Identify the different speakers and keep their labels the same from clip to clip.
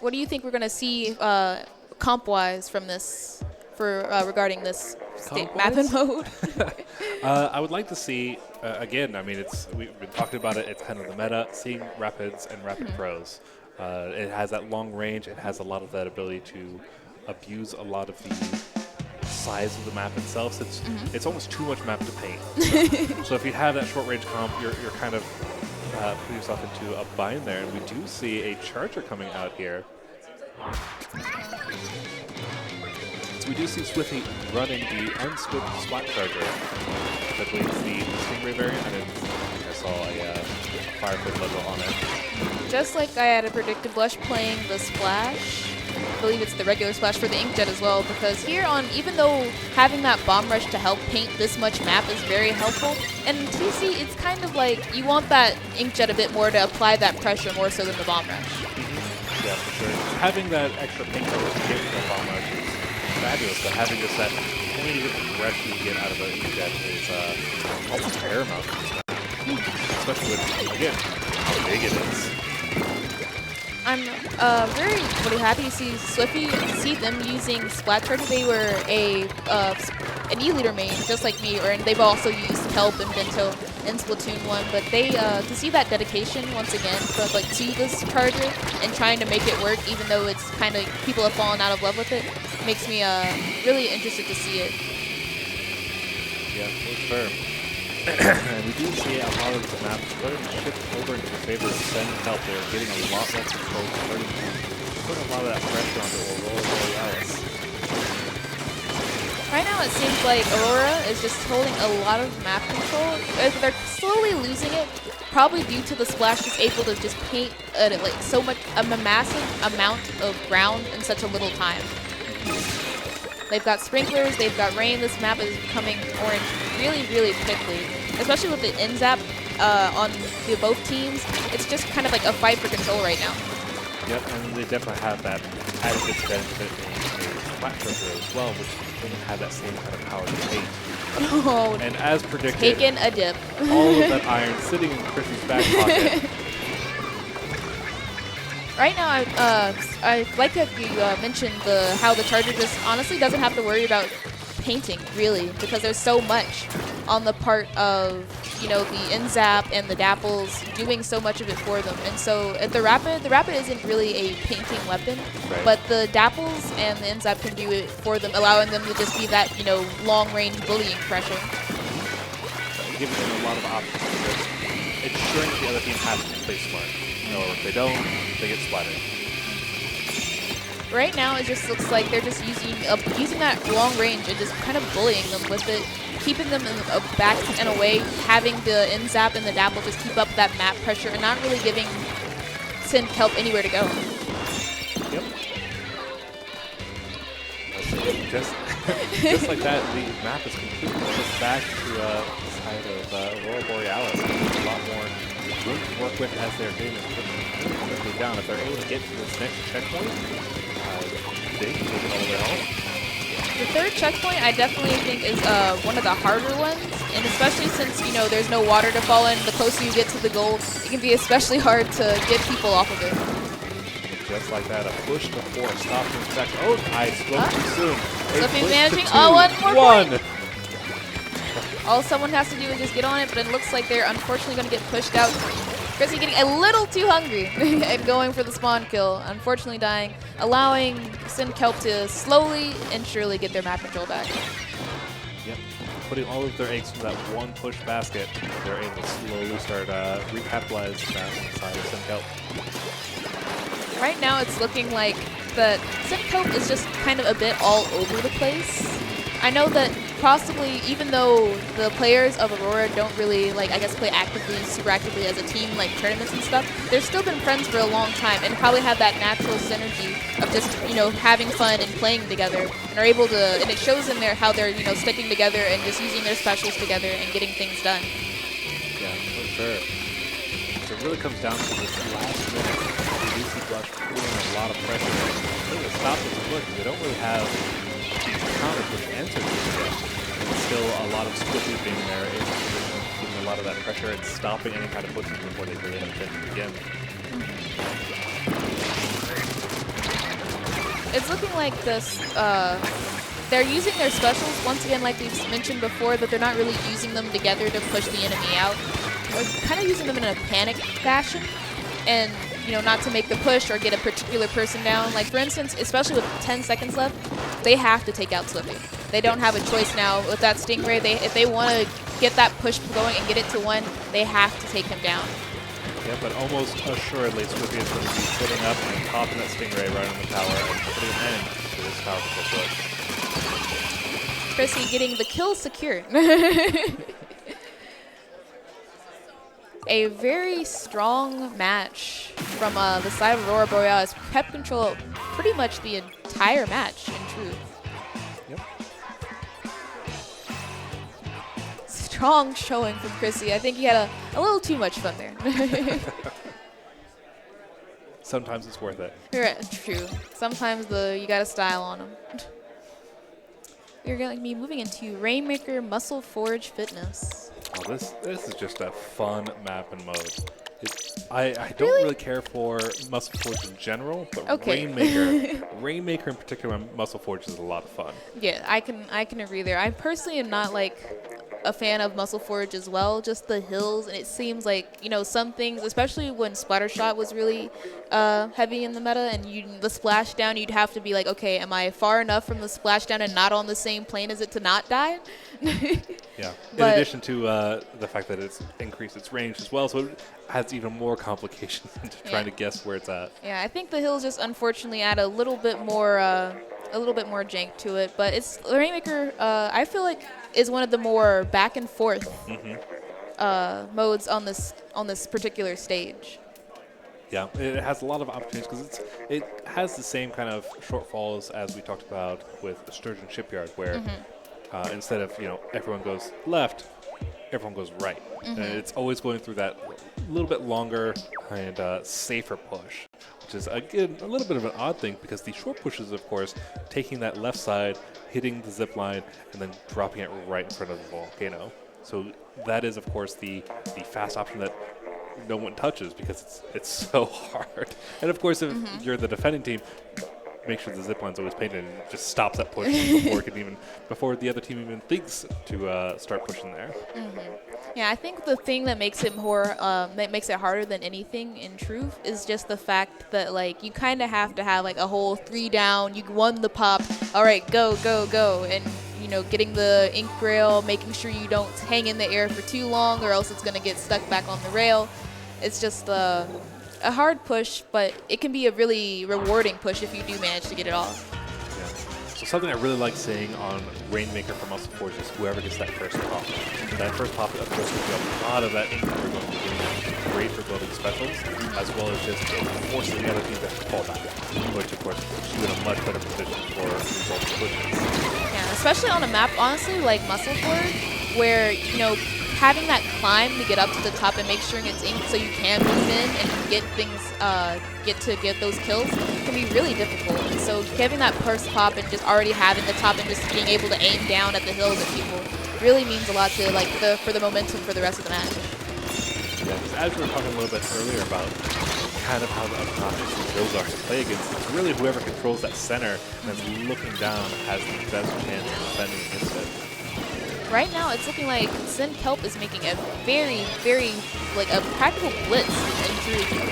Speaker 1: What do you think we're going to see comp-wise from this for regarding this map and
Speaker 2: Comp-wise?
Speaker 1: mode?
Speaker 2: I would like to see, again, I mean, we've been talking about it, it's kind of the meta, seeing Rapids and Rapid Pros. It has that long range, it has a lot of that ability to abuse a lot of the size of the map itself, since it's almost too much map to paint. So if you have that short range comp, you're kind of putting yourself into a bind there, and we do see a charger coming out here. So we do see Swiffy running the unscripted spot charger. I believe it's the Stingray variant. I saw a Firefly logo on it.
Speaker 1: Just like I had predicted, Blush playing the Splash. I believe it's the regular Splash for the Inkjet as well, because here on, even though having that Bomb Rush to help paint this much map is very helpful, and in TC it's kind of like you want that Inkjet a bit more to apply that pressure more so than the Bomb Rush.
Speaker 2: Yeah, for sure. Having that extra paint cover to get the Bomb Rush is fabulous, but having just that tiny bit of aggression you get out of an Inkjet is almost paramount. Especially with, again, how big it is.
Speaker 1: I'm very happy to see them using Splat Charger. They were an E-leader main, just like me, and they've also used Kelp and Bento in Splatoon 1. But they to see that dedication once again from to this charger and trying to make it work, even though it's kind of people have fallen out of love with it, makes me really interested to see it.
Speaker 2: Yeah, for sure. And we do see a lot of the map starting to shift over into the favor of Send Kelp. They're getting a lot less control, starting to put a lot of that pressure onto Aurora Borealis.
Speaker 1: Right now it seems like Aurora is just holding a lot of map control. They're slowly losing it, probably due to the Splash just able to just paint a massive amount of ground in such a little time. They've got sprinklers, they've got rain. This map is becoming orange really, really quickly, especially with the in-zap on both teams. It's just kind of like a fight for control right now.
Speaker 2: Yep, and they definitely have that added benefit in a flat charger as well, which doesn't have that same kind of power to paint.
Speaker 1: Oh,
Speaker 2: and as predicted,
Speaker 1: taking a dip.
Speaker 2: all of that iron sitting in Chrissy's back pocket.
Speaker 1: Right now, I like that you mentioned how the charger just honestly doesn't have to worry about painting, really, because there's so much on the part of, the in-zap and the dapples doing so much of it for them. And so at the rapid isn't really a painting weapon,
Speaker 2: right,
Speaker 1: but the dapples and the in-zap can do it for them, allowing them to just be that, long-range bullying pressure.
Speaker 2: Giving them a lot of options, ensuring that the other team has to play smart. Or if they don't, they get splattered.
Speaker 1: Right now, it just looks like they're just using that long range and just kind of bullying them with it, keeping them in back and away, having the in-zap and the dapple just keep up that map pressure and not really giving Sin Kelp anywhere to go.
Speaker 2: Yep. Just like that, the map is completely pushed back to the side of Aurora Borealis. There's a lot more room to work with as they're getting quickly down. If they're able to get to this next checkpoint, they can take it all the way home.
Speaker 1: The third checkpoint I definitely think is one of the harder ones, and especially since, there's no water to fall in, the closer you get to the goal, it can be especially hard to get people off of it.
Speaker 2: Just like that, a push to 4, stop in section. Oh, I spoke too soon.
Speaker 1: Slippy's managing. One more point. All someone has to do is just get on it, but it looks like they're unfortunately going to get pushed out. Chrissy getting a little too hungry and going for the spawn kill, unfortunately dying, allowing Sin Kelp to slowly and surely get their map control back.
Speaker 2: Yep, putting all of their eggs in that one push basket, they're able to slowly start recapitalize that inside of Sin Kelp.
Speaker 1: Right now it's looking like that Sin Kelp is just kind of a bit all over the place. I know that possibly, even though the players of Aurora don't really, play super actively as a team, like tournaments and stuff, they've still been friends for a long time and probably have that natural synergy of just, having fun and playing together, and are able to, and it shows in there how they're, sticking together and just using their specials together and getting things done.
Speaker 2: Yeah, for sure. So it really comes down to this last minute. We do see Blush putting a lot of pressure. They to stop this push. They don't really have counter push answers yet. There's still a lot of squishy being there, giving a lot of that pressure and stopping any kind of pushes before they really have a chance to begin.
Speaker 1: It's looking like this. They're using their specials once again, like we've mentioned before, but they're not really using them together to push the enemy out. They're kind of using them in a panic fashion, and not to make the push or get a particular person down. Like for instance, especially with 10 seconds left, they have to take out Slippy. They don't have a choice now with that Stingray. If they want to get that push going and get it to 1, they have to take him down.
Speaker 2: Yeah, but almost assuredly, Swiffy is going to be sitting up and topping that Stingray right on the tower and putting an end to this powerful push.
Speaker 1: Chrissy getting the kill secured. A very strong match from the side of Aurora Borealis. Kept control pretty much the entire match, in truth.
Speaker 2: Yep.
Speaker 1: Strong showing from Chrissy. I think he had a little too much fun there.
Speaker 2: Sometimes it's worth it.
Speaker 1: Right, true. Sometimes you got a style on them. You're going to be moving into Rainmaker Muscle Forge Fitness.
Speaker 2: Oh, this is just a fun map and mode. I don't really care for Muscle Forge in general, but Rainmaker in particular, Muscle Forge is a lot of fun.
Speaker 1: Yeah, I can agree there. I personally am not a fan of Muscle Forge as well, just the hills, and it seems like some things, especially when Splattershot was really heavy in the meta, and the splashdown, you'd have to be like, okay, am I far enough from the splashdown and not on the same plane as it to not die?
Speaker 2: Yeah. In addition to the fact that it's increased its range as well, so it adds even more complications into trying to guess where it's at.
Speaker 1: Yeah, I think the hills just unfortunately add a little bit more jank to it, but it's Rainmaker. I feel like is one of the more back and forth modes on this particular stage.
Speaker 2: Yeah, it has a lot of opportunities because it has the same kind of shortfalls as we talked about with Sturgeon Shipyard, where instead of everyone goes left, everyone goes right. And it's always going through that little bit longer and safer push, which is again a little bit of an odd thing because the short push is, of course, taking that left side, hitting the zip line, and then dropping it right in front of the volcano. So that is, of course, the fast option that no one touches because it's so hard. And of course, if you're the defending team, make sure the zip line's always painted and it just stops that push before the other team even thinks to start pushing there.
Speaker 1: Yeah, I think the thing that makes it harder than anything in truth is just the fact that you kind of have to have a whole 3 down. You won the pop. All right, go, and getting the ink rail, making sure you don't hang in the air for too long, or else it's gonna get stuck back on the rail. It's just a hard push, but it can be a really rewarding push if you do manage to get it off.
Speaker 2: Yeah. So something I really like seeing on Rainmaker for Muscle Forge is whoever gets that first pop. That first pop, of course, will be a lot of that income we're going to be getting. Great for building specials, as well as just forcing the other team to fall back, which, of course, puts you in a much better position for resulting pushes.
Speaker 1: Yeah, especially on a map, honestly, like Muscle Forge, where, having that climb to get up to the top and make sure it's inked so you can move in and get those kills can be really difficult. And so having that first pop and just already having the top and just being able to aim down at the hills at people really means a lot to for the momentum for the rest of the match.
Speaker 2: Yeah, because as we were talking a little bit earlier about kind of how the obnoxious these hills are to play against, it's really whoever controls that center and is looking down has the best chance of defending against it.
Speaker 1: Right now, it's looking like Kelp is making a very, very, a practical blitz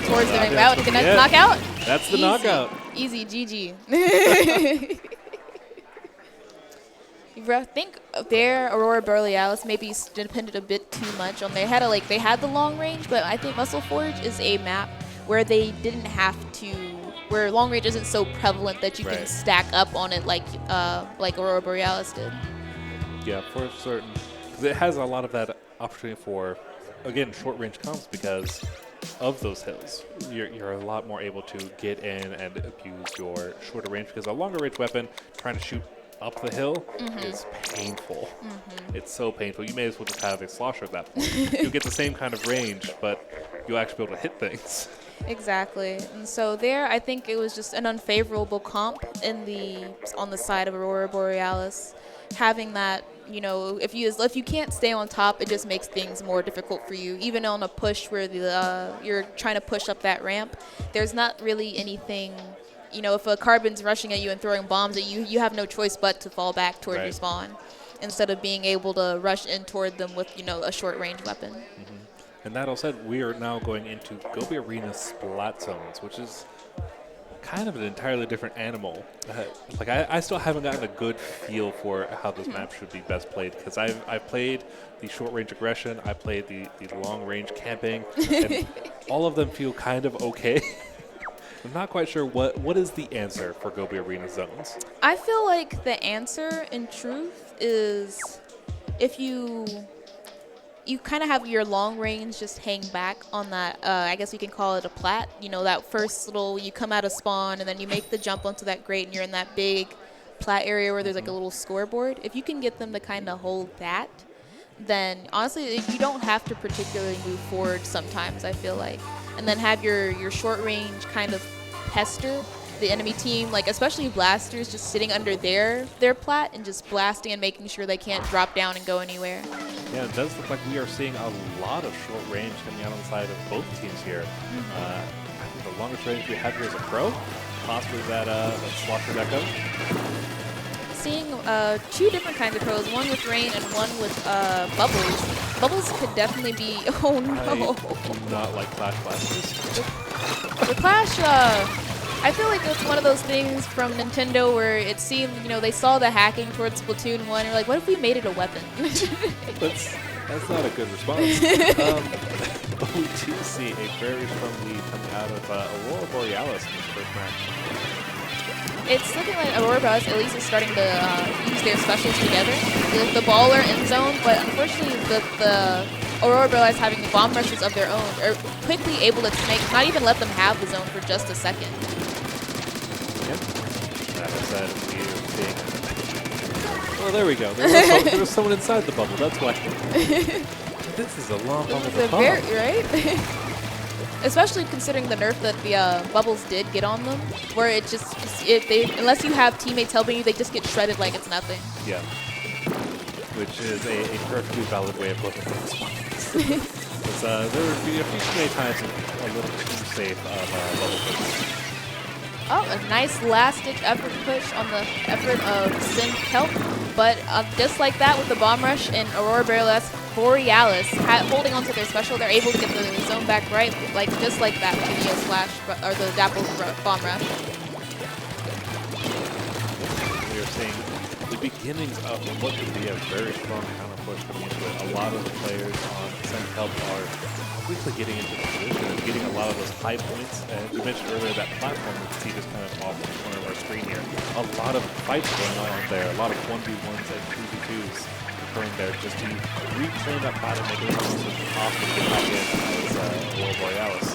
Speaker 1: towards the ring route. Can that knock out?
Speaker 2: That's the knockout.
Speaker 1: Easy, GG. I think their Aurora Borealis maybe depended a bit too much on they had the long range, but I think Muscle Forge is a map where they didn't have to, where long range isn't so prevalent that you can stack up on it like Aurora Borealis did.
Speaker 2: Yeah, for certain. Because it has a lot of that opportunity for, again, short-range comps because of those hills. You're a lot more able to get in and abuse your shorter range because a longer-range weapon trying to shoot up the hill is painful. It's so painful. You may as well just have a slosher at that point. You'll get the same kind of range, but you'll actually be able to hit things.
Speaker 1: Exactly. And so there, I think it was just an unfavorable comp on the side of Aurora Borealis. Having that, if you can't stay on top, it just makes things more difficult for you. Even on a push where you're trying to push up that ramp, there's not really anything you know, if a Carbon's rushing at you and throwing bombs at you, you have no choice but to fall back toward your spawn instead of being able to rush in toward them with, you know, a short-range weapon.
Speaker 2: And that all said, we are now going into Gobi Arena Splat Zones, which is kind of an entirely different animal. Like I still haven't gotten a good feel for how this map should be best played, because I've played the short range aggression, I played the long range camping, and all of them feel kind of okay. I'm not quite sure what is the answer for Gobi Arena zones.
Speaker 1: I feel like the answer in truth is if you kind of have your long range just hang back on that, I guess we can call it a plat. You know, that first little, you come out of spawn and then you make the jump onto that grate and you're in that big plat area where there's like a little scoreboard. If you can get them to kind of hold that, then honestly, you don't have to particularly move forward sometimes, I feel like. And then have your short range kind of pester the enemy team, like especially blasters, just sitting under their plat and just blasting and making sure they can't drop down and go anywhere.
Speaker 2: Yeah, it does look like we are seeing a lot of short range coming out on the side of both teams here. I think the longest range we have here is a pro, possibly that Slaughter Echo.
Speaker 1: Seeing two different kinds of pros, one with rain and one with bubbles. Bubbles could definitely be, oh no.
Speaker 2: I do not like Clash Blasters.
Speaker 1: The Clash, I feel like it's one of those things from Nintendo where it seemed, you know, they saw the hacking towards Splatoon 1 and were like, what if we made it a weapon?
Speaker 2: That's not a good response. But we do see a very strong lead coming out of Aurora Borealis in this first match.
Speaker 1: It's looking like Aurora Borealis at least is starting to use their specials together. The baller in zone, but unfortunately the Aurora Borealis having the bomb rushes of their own are quickly able to not even let them have the zone for just a second.
Speaker 2: Yep. That said, we're seeing. Oh, there we go. There was someone inside the bubble. That's why. This is a long bubble to pop.
Speaker 1: Right? Especially considering the nerf that the bubbles did get on them, where it just unless you have teammates helping you, they just get shredded like it's nothing.
Speaker 2: Yeah. Which is a perfectly valid way of looking at this one. There would be a few too many times a little too safe of bubble push.
Speaker 1: Oh, a nice last-ditch effort push on the effort of Kelp, but just like that with the bomb rush and Aurora Borealis holding onto their special, they're able to get the zone back right, like just like that with the Neo Slash or the Dapple bomb rush.
Speaker 2: We are seeing the beginnings of what could be a very strong counter push coming into it. A lot of the players on Kelp are quickly getting into the position and getting a lot of those high points. And we mentioned earlier that platform we can see just kind of off in the corner of our screen here. A lot of fights going on there, a lot of 1v1s and 2v2s occurring there just to reclaim that platform and make it off to get back in as Aurora Borealis.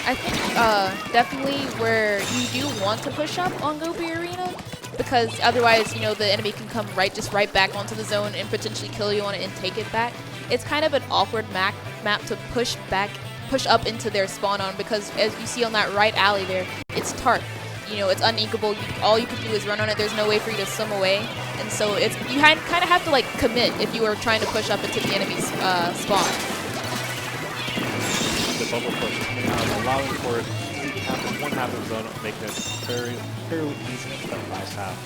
Speaker 1: I think definitely where you do want to push up on Gobi Arena, because otherwise, you know, the enemy can come right back onto the zone and potentially kill you on it and take it back. It's kind of an awkward map to push up into their spawn on, because as you see on that right alley there, it's tart. You know, it's unequable. All you can do is run on it. There's no way for you to swim away, and so you kind of have to like commit if you were trying to push up into the enemy's spawn.
Speaker 2: The bubble push is coming out, allowing for one half of the zone, making it fairly easy for that last half.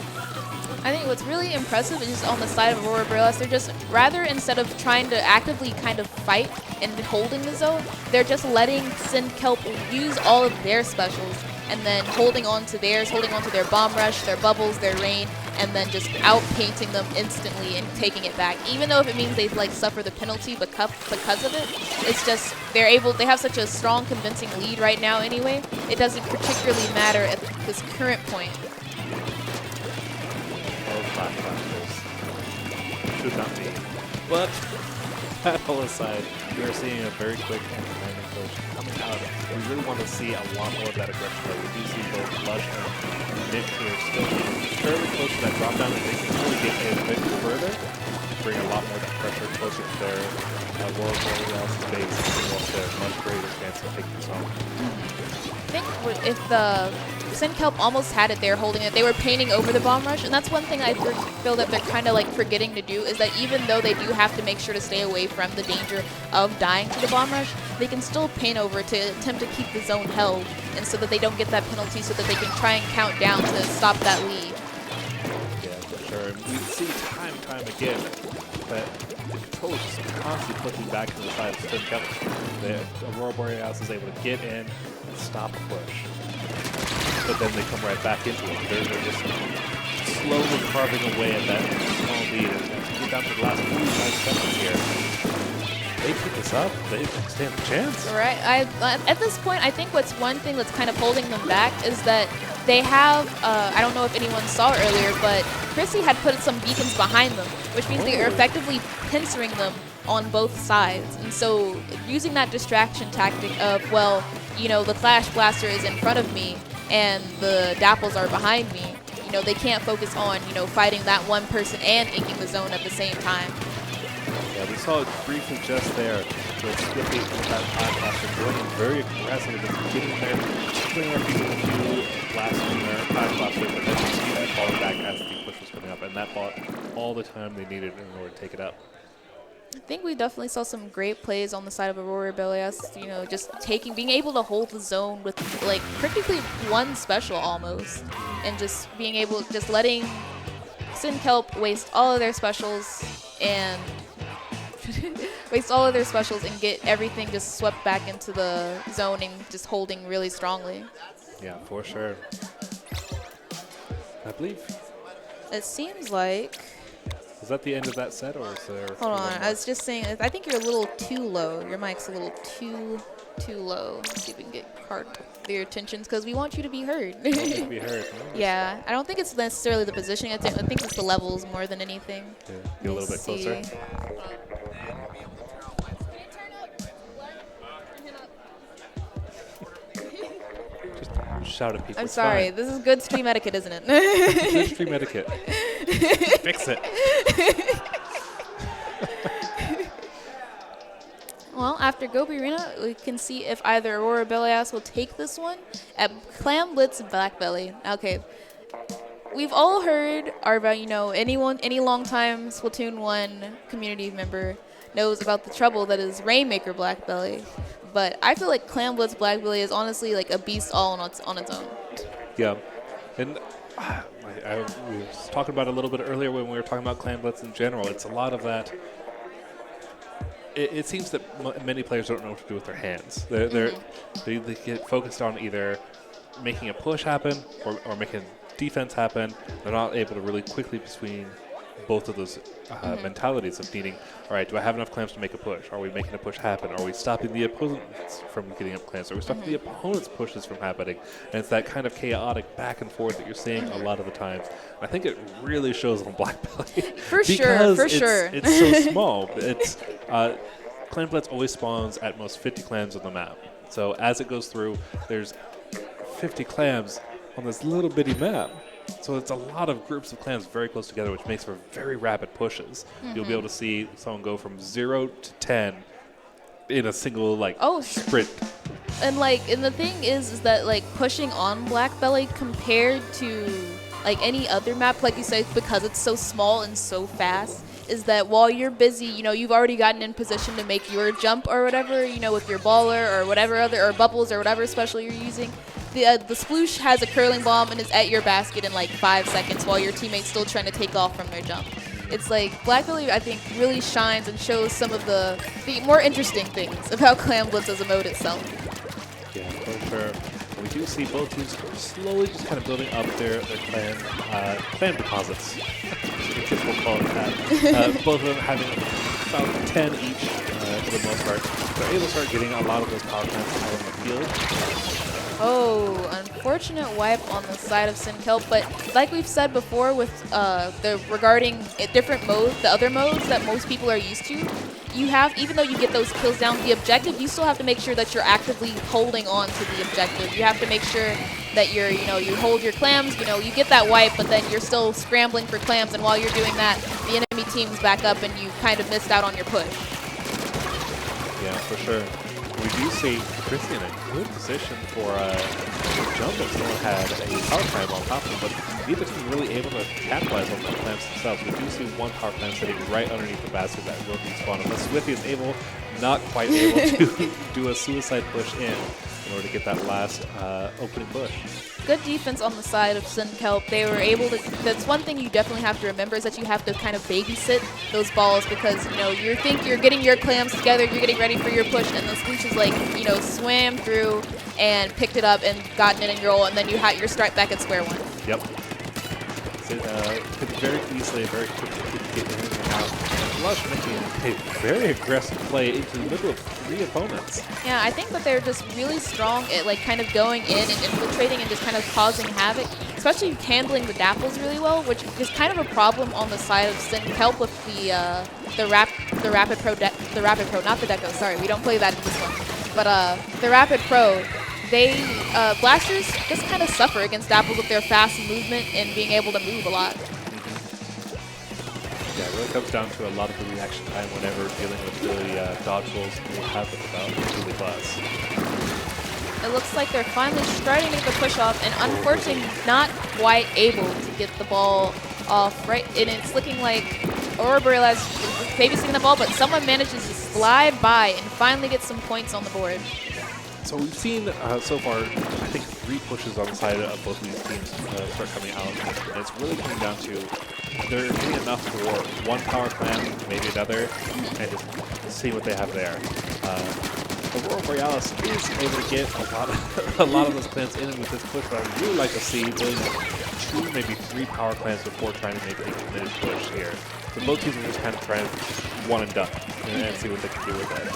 Speaker 1: I think what's really impressive is just on the side of Aurora Borealis, they're just, instead of trying to actively kind of fight and holding the zone, they're just letting Kelp use all of their specials and then holding on to theirs, holding on to their bomb rush, their bubbles, their rain, and then just outpainting them instantly and taking it back. Even though if it means they like suffer the penalty because of it, it's just they have such a strong, convincing lead right now anyway. It doesn't particularly matter at this current point.
Speaker 2: Should not be. But that all aside, we are seeing a very quick and commanding push coming out. We really want to see a lot more of that aggression, though. We do see both Lush and Nick here still fairly close to that drop down, and they can only get a bit further, bring a lot more of that pressure closer to their Aurora Borealis base, and also a much greater chance of taking this home.
Speaker 1: I think if the Kelp almost had it there holding it, they were painting over the bomb rush, and that's one thing I feel that they're kind of like forgetting to do, is that even though they do have to make sure to stay away from the danger of dying to the bomb rush, they can still paint over to attempt to keep the zone held and so that they don't get that penalty, so that they can try and count down to stop that lead.
Speaker 2: Yeah, for sure. And we see time and time again that the control is just constantly flipping back to the side of Spin Kelp. The Aurora Borealis is able to get in and stop a push. But then they come right back into it. They're just slowly carving away at that small lead. And as we get down to the last 45 seconds here, they keep this up, they stand a chance.
Speaker 1: Right. At this point, I think what's one thing that's kind of holding them back is that they have, I don't know if anyone saw earlier, but Chrissy had put some beacons behind them, which means they are effectively pincering them on both sides. And so using that distraction tactic of, well, you know, the Clash Blaster is in front of me and the Dapples are behind me, you know, they can't focus on, you know, fighting that one person and inking the zone at the same time.
Speaker 2: Yeah, we saw it briefly just there with Slippy with that time blaster going very aggressive and just getting there, putting our people into blasting their time blaster, but then you see that falling back as the push was coming up, and that bought all the time they needed in order to take it up.
Speaker 1: I think we definitely saw some great plays on the side of Aurora Borealis, you know, just being able to hold the zone with like practically one special almost, and just being able, just letting Sin Kelp waste all of their specials and get everything just swept back into the zone and just holding really strongly.
Speaker 2: Yeah, for sure. I believe.
Speaker 1: It seems like.
Speaker 2: Is that the end of that set, or is there?
Speaker 1: Hold on, I was just saying, I think you're a little too low. Your mic's a little too low. Let's see if we can get your attentions, because we want you to be heard.
Speaker 2: Want you to be heard.
Speaker 1: Yeah, I don't think it's necessarily the positioning. I think it's the levels more than anything.
Speaker 2: Yeah, get a little bit closer. Just shout at people.
Speaker 1: I'm sorry. This is good stream etiquette, isn't it?
Speaker 2: Good stream etiquette. Fix it.
Speaker 1: Well, after Gobi Arena, we can see if either Aurora Borealis will take this one at Clam Blitz Black Belly. Okay. We've all heard, you know, any longtime Splatoon 1 community member knows about the trouble that is Rainmaker Black Belly. But I feel like Clam Blitz Black Belly is honestly like a beast all on its own.
Speaker 2: Yeah. And we were talking about it a little bit earlier when we were talking about Clam Blitz in general. It's a lot of that. It seems that many players don't know what to do with their hands. They get focused on either making a push happen or making defense happen. They're not able to really quickly between both of those mentalities of needing, all right, do I have enough clams to make a push? Are we making a push happen? Are we stopping the opponents from getting up clams? Are we stopping the opponent's pushes from happening? And it's that kind of chaotic back and forth that you're seeing a lot of the times. And I think it really shows on Black Belly.
Speaker 1: For sure.
Speaker 2: It's so small. Clam Blitz always spawns at most 50 clams on the map. So as it goes through, there's 50 clams on this little bitty map. So it's a lot of groups of clams very close together, which makes for very rapid pushes. You'll be able to see someone go from 0 to 10 in a single sprint.
Speaker 1: And the thing is that pushing on Black Belly compared to any other map, like you said, because it's so small and so fast, is that while you're busy, you've already gotten in position to make your jump or whatever, with your baller or whatever or bubbles or whatever special you're using. The sploosh has a curling bomb and is at your basket in 5 seconds while your teammate's still trying to take off from their jump. It's Black Belly, I think, really shines and shows some of the more interesting things about Clam Blitz's mode itself.
Speaker 2: Yeah, for sure. We do see both teams slowly just kind of building up their clan deposits. I guess we'll call it that. Both of them having about 10 each for the most part. They're able to start getting a lot of those power plants out on the field.
Speaker 1: Oh, unfortunate wipe on the side of Sin Kelp, but like we've said before with regarding different modes, the other modes that most people are used to, you have, even though you get those kills down, the objective, you still have to make sure that you're actively holding on to the objective. You have to make sure that you're, you hold your clams, you get that wipe, but then you're still scrambling for clams, and while you're doing that, the enemy team's back up and you kind of missed out on your push.
Speaker 2: Yeah, for sure. We do see Chrissy in a good position for a jump if someone had a power plant on top of him, but neither team really able to capitalize on the plants themselves. We do see one power plant sitting right underneath the basket that will be spawned. Unless Swifty is able not quite able to do a suicide push in order to get that last opening push.
Speaker 1: Good defense on the side of Sin Kelp. They were able to. That's one thing you definitely have to remember is that you have to kind of babysit those balls because you think you're getting your clams together, you're getting ready for your push, and the Sploosh is like swam through and picked it up and gotten it in your roll, and then you're straight back at square one.
Speaker 2: Yep. So, could very easily, very quickly get in and out. Flush making a very aggressive play into the middle of 3 opponents.
Speaker 1: Yeah, I think that they're just really strong at like kind of going in and infiltrating and just kind of causing havoc, especially handling the dapples really well, which is kind of a problem on the side of Sin Kelp with the Rapid Pro, not the Deco. Sorry, we don't play that in this one, but the Rapid Pro. They, Blasters just kind of suffer against dapples with their fast movement and being able to move a lot.
Speaker 2: Yeah, it really comes down to a lot of the reaction time whenever dealing with the dodge rolls you have with about Julie Glass.
Speaker 1: It looks like they're finally starting to get the push off, and unfortunately not quite able to get the ball off, right? And it's looking like Aurora Borealis is babysitting the ball, but someone manages to slide by and finally get some points on the board.
Speaker 2: So we've seen so far, I think 3 pushes on the side of both of these teams start coming out. And it's really coming down to they're getting enough for one power clan, maybe another, and just see what they have there. Aurora Borealis is able to get a lot of those clans in with this push, but I'd really like to see really 2, maybe 3 power clans before trying to make a committed push here. So both teams are just kind of trying one and done and see what they can do with it.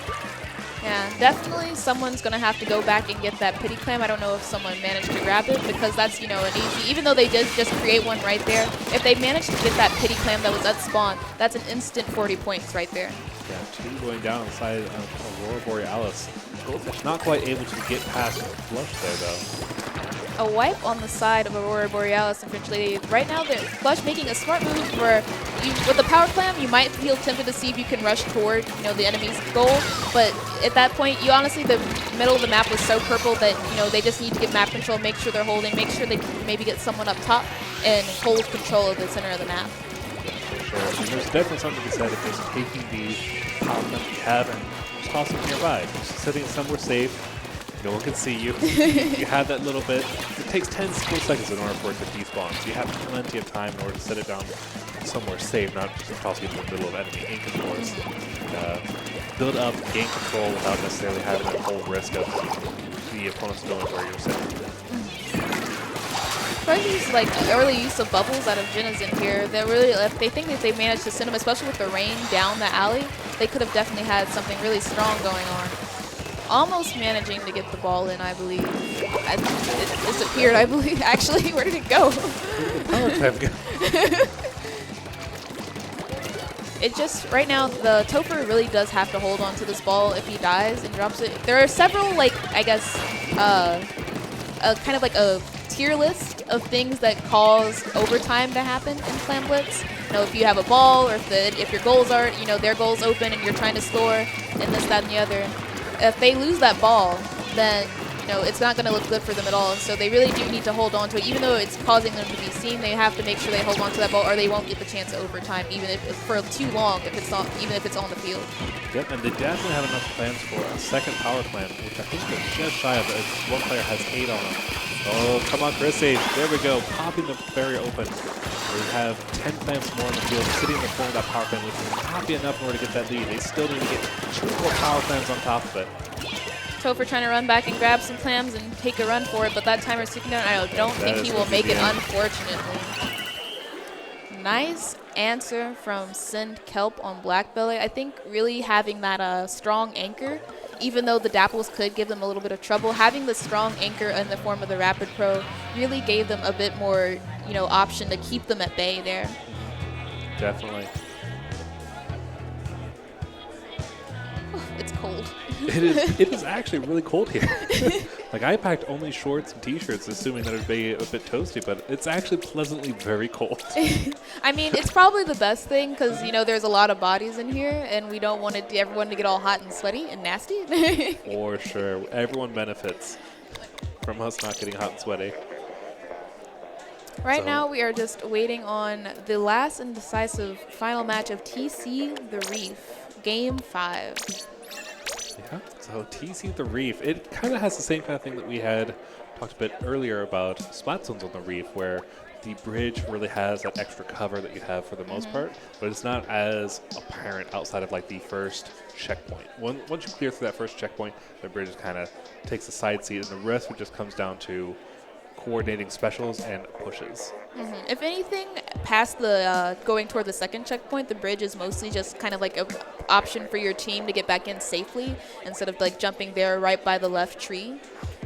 Speaker 1: Yeah, definitely someone's going to have to go back and get that pity clam. I don't know if someone managed to grab it because that's, an easy, even though they did just create one right there, if they managed to get that pity clam that was at spawn, that's an instant 40 points right there.
Speaker 2: Yeah, 2 going down on the side of Aurora Borealis. Goldfish not quite able to get past Flush there, though.
Speaker 1: A wipe on the side of Aurora Borealis, unfortunately. Right now, they're Flush making a smart move where with the power clam, you might feel tempted to see if you can rush toward, the enemy's goal. But at that point, honestly, the middle of the map was so purple that, they just need to get map control, make sure they're holding, make sure they can maybe get someone up top and hold control of the center of the map.
Speaker 2: For sure. And there's definitely something to be said if just taking the power clam you have and just tossing it nearby. Just sitting it somewhere safe. No one can see you. You have that little bit. It takes 10 split seconds in order for it to despawn, so you have plenty of time in order to set it down somewhere safe, not just tossing it in the middle of enemy ink, of course. Build up, gain control without necessarily having that whole risk of the opponents knowing where you're sitting.
Speaker 1: These early use of bubbles out of Jinizen here. They're really, if they think that they managed to send them, especially with the rain down the alley, they could have definitely had something really strong going on. Almost managing to get the ball in, I believe. It disappeared, I believe. Actually, where did it go? It just, right now, the Topher really does have to hold on to this ball if he dies and drops it. There are several, I guess, kind of like a tier list of things that cause overtime to happen in Clam Blitz. If you have a ball or if your goals are, their goals open and you're trying to score and this, that, and the other. If they lose that ball, then it's not going to look good for them at all. So they really do need to hold on to it. Even though it's causing them to be seen, they have to make sure they hold on to that ball or they won't get the chance of overtime, even if for too long, even if it's on the field.
Speaker 2: Yep, and they definitely have enough plans for a second power plant, which I think they're just shy of it. One player has 8 on them. Oh, come on, Chrissy. There we go. Popping the barrier open. We have 10 plants more in the field, sitting in the corner of that power plant, which will not be enough in order to get that lead. They still need to get 2 more power plants on top of it.
Speaker 1: Topher trying to run back and grab some clams and take a run for it, but that timer's ticking down. I don't think he will make it, unfortunately. Nice answer from Sin Kelp on Black Belly. I think really having that strong anchor, even though the dapples could give them a little bit of trouble, having the strong anchor in the form of the Rapid Pro really gave them a bit more, option to keep them at bay there.
Speaker 2: Definitely.
Speaker 1: It's cold.
Speaker 2: It is actually really cold here. I packed only shorts and t-shirts assuming that it would be a bit toasty, but it's actually pleasantly very cold.
Speaker 1: I mean, it's probably the best thing because, there's a lot of bodies in here and we don't want everyone to get all hot and sweaty and nasty.
Speaker 2: For sure. Everyone benefits from us not getting hot and sweaty.
Speaker 1: Right now, we are just waiting on the last and decisive final match of TC The Reef, Game 5.
Speaker 2: Yeah, so TC the Reef, it kind of has the same kind of thing that we had talked a bit earlier about Splatoons on the Reef, where the bridge really has that extra cover that you have for the most part, but it's not as apparent outside of like the first checkpoint. Once you clear through that first checkpoint, the bridge kind of takes a side seat, and the rest of it just comes down to coordinating specials and pushes.
Speaker 1: If anything, past the going toward the second checkpoint, the bridge is mostly just kind of like an option for your team to get back in safely instead of like jumping there right by the left tree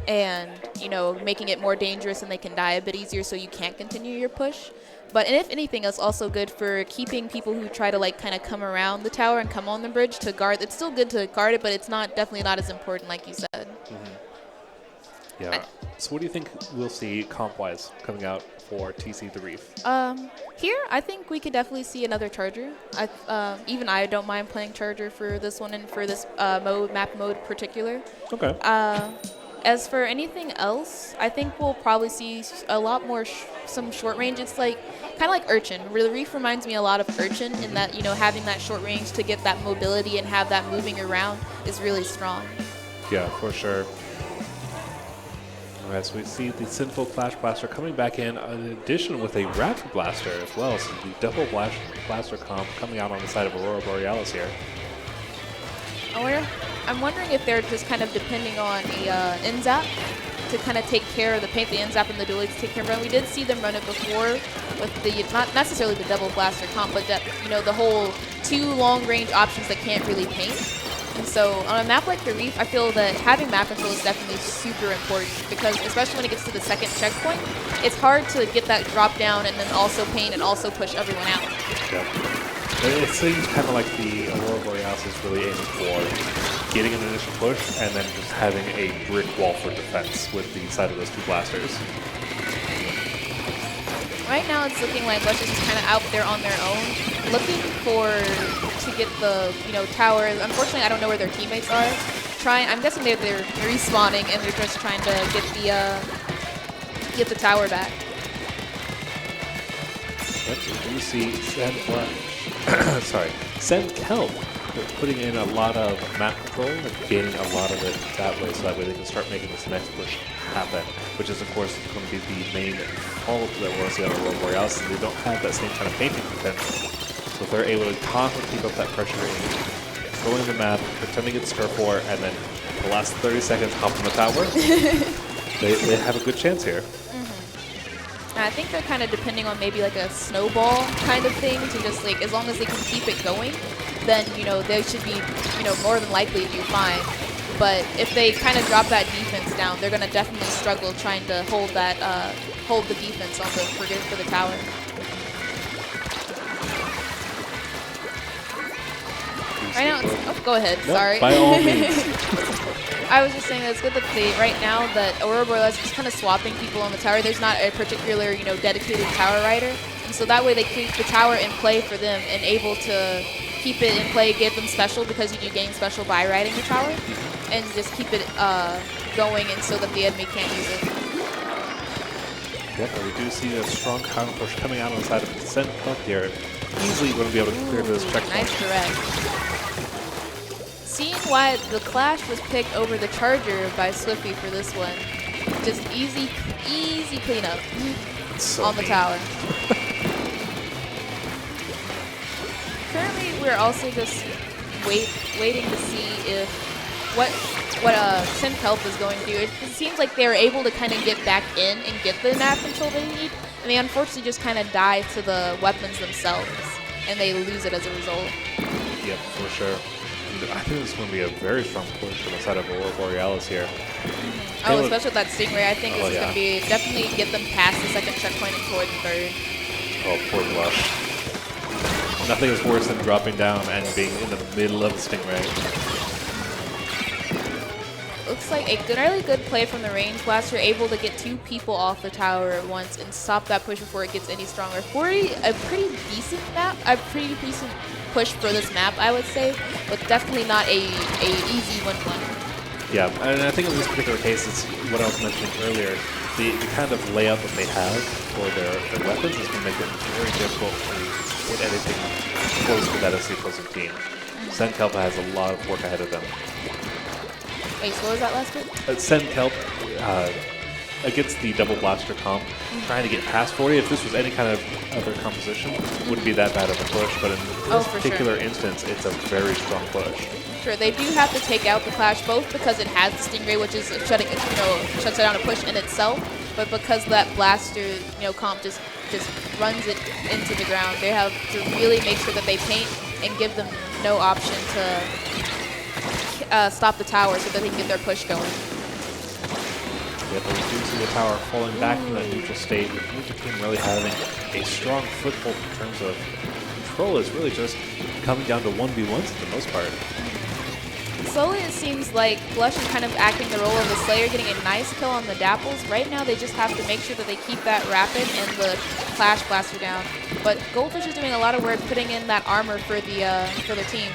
Speaker 1: and, you know, making it more dangerous and they can die a bit easier so you can't continue your push. But and if anything, it's also good for keeping people who try to like kind of come around the tower and come on the bridge to guard. It's still good to guard it, but it's not definitely not as important like you said.
Speaker 2: Yeah. So what do you think we'll see comp-wise coming out for TC the Reef?
Speaker 1: Here, I think we could definitely see another Charger. Even I don't mind playing Charger for this one and for this map mode particular.
Speaker 2: Okay.
Speaker 1: As for anything else, I think we'll probably see a lot more some short range. It's like kind of like Urchin. The Reef reminds me a lot of Urchin in that, you know, having that short range to get that mobility and have that moving around is really strong.
Speaker 2: Yeah, for sure. All right, so we see the Sinful Flash Blaster coming back in addition with a Rapid Blaster as well. So the double blaster comp coming out on the side of Aurora Borealis here.
Speaker 1: I'm wondering if they're just kind of depending on the N-Zap to kind of take care of the paint, the N-Zap and the dually to take care of it. We did see them run it before with the, not necessarily the double blaster comp, but that, you know, the whole two long range options that can't really paint. And so on a map like the Reef, I feel that having map control is definitely super important because especially when it gets to the second checkpoint, it's hard to get that drop down and then also paint and also push everyone out.
Speaker 2: Yeah. It seems kind of like the Aurora Borealis is really aiming for getting an initial push and then just having a brick wall for defense with the side of those two blasters.
Speaker 1: Right now it's looking like Lush is kind of out there on their own, looking to get the, you know, tower. Unfortunately, I don't know where their teammates are. I'm guessing they're respawning and they're just trying to get the tower back.
Speaker 2: Yep, so you see Send Kelp putting in a lot of map control and gaining a lot of it that way, so that way they can start making this next push happen, which is of course going to be the main fault that we'll see on Aurora Borealis, and they don't have that same kind of painting potential. So if they're able to constantly keep up that pressure in controlling the map, pretending it's Turf War, and then the last 30 seconds hop on the tower, they have a good chance here.
Speaker 1: I think they're kind of depending on maybe like a snowball kind of thing to just like, as long as they can keep it going, then, you know, they should be, you know, more than likely to do fine. But if they kind of drop that defense down, they're going to definitely struggle trying to hold that, hold the defense on the for the tower. Right now, go ahead.
Speaker 2: Nope,
Speaker 1: sorry.
Speaker 2: By all means.
Speaker 1: I was just saying that it's good that right now that Aurora Borealis is kind of swapping people on the tower. There's not a particular, you know, dedicated tower rider, and so that way they keep the tower in play for them and able to keep it in play, give them special because you do gain special by riding the tower, and just keep it going, and so that the enemy can't use it.
Speaker 2: Yep, we do see a strong counter push coming out on the side of the Send Kelp here. Easily going to be able to clear this checkpoint.
Speaker 1: Nice correct. Seeing why the Clash was picked over the Charger by Swiffy for this one, just easy cleanup on the tower. Currently, we're also just waiting to see if what Send Kelp is going to do. It seems like they're able to kind of get back in and get the map control they need, and they unfortunately just kind of die to the weapons themselves, and they lose it as a result.
Speaker 2: Yep, for sure. I think this is going to be a very strong push on the side of Aurora Borealis here.
Speaker 1: Oh, especially with that Stingray. I think this is going to be definitely get them past the second checkpoint and toward the third.
Speaker 2: Oh, poor Lush. Nothing is worse than dropping down and being in the middle of the Stingray.
Speaker 1: Looks like a really good play from the range blaster, able to get two people off the tower at once and stop that push before it gets any stronger. For a pretty decent map, a pretty decent push for this map, I would say, but definitely not a easy win-win.
Speaker 2: Yeah, and I think in this particular case, it's what I was mentioning earlier. The kind of layout that they have for their weapons is going to make it very difficult to get anything close to that as the opposing team. Kelp has a lot of work ahead of them.
Speaker 1: Wait, so what was that last bit?
Speaker 2: Send Kelp against the double blaster comp, trying to get past 40. If this was any kind of other composition, it wouldn't be that bad of a push. But in this particular instance, it's a very strong push.
Speaker 1: Sure, they do have to take out the Clash both because it has the Stingray, which is shuts down a push in itself, but because that blaster, comp just runs it into the ground, they have to really make sure that they paint and give them no option to stop the tower so that they can get their push going.
Speaker 2: Yeah, but we do see the tower falling back from that neutral state, with neutral team really having a strong foothold in terms of control. Is really just coming down to 1v1s for the most part.
Speaker 1: Slowly it seems like Blush is kind of acting the role of the Slayer, getting a nice kill on the Dapples. Right now they just have to make sure that they keep that Rapid and the Clash Blaster down. But Goldfish is doing a lot of work putting in that armor for the team.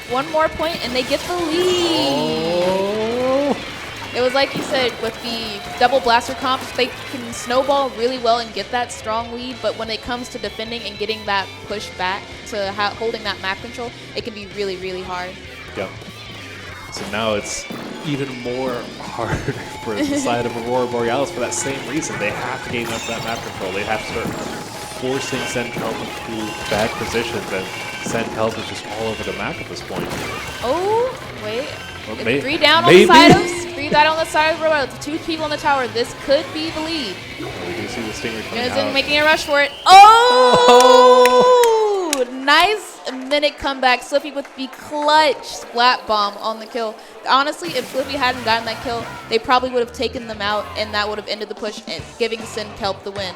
Speaker 1: One more point and they get the lead!
Speaker 2: Oh.
Speaker 1: It was like you said, with the double blaster comps, they can snowball really well and get that strong lead, but when it comes to defending and getting that push back to holding that map control, it can be really, really hard.
Speaker 2: Yep. So now it's even more hard for the side of Aurora Borealis for that same reason. They have to gain up that map control. They have to start forcing Send Kelp into bad positions, and Send Kelp is just all over the map at this point.
Speaker 1: Oh, wait.
Speaker 2: Well,
Speaker 1: 3 down on the side of 3 down on the side of Aurora. With 2 people on the tower, this could be the lead.
Speaker 2: Well, we do see the Stinger coming
Speaker 1: Isn't
Speaker 2: out.
Speaker 1: making a rush for it. Oh! Nice minute comeback. Slippy with the clutch splat bomb on the kill. Honestly, if Slippy hadn't gotten that kill, they probably would have taken them out, and that would have ended the push, and giving Send Kelp the win.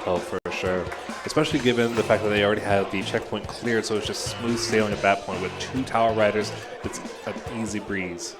Speaker 2: Oh, for sure. Especially given the fact that they already had the checkpoint cleared, so it's just smooth sailing at that point. With 2 tower riders, it's an easy breeze.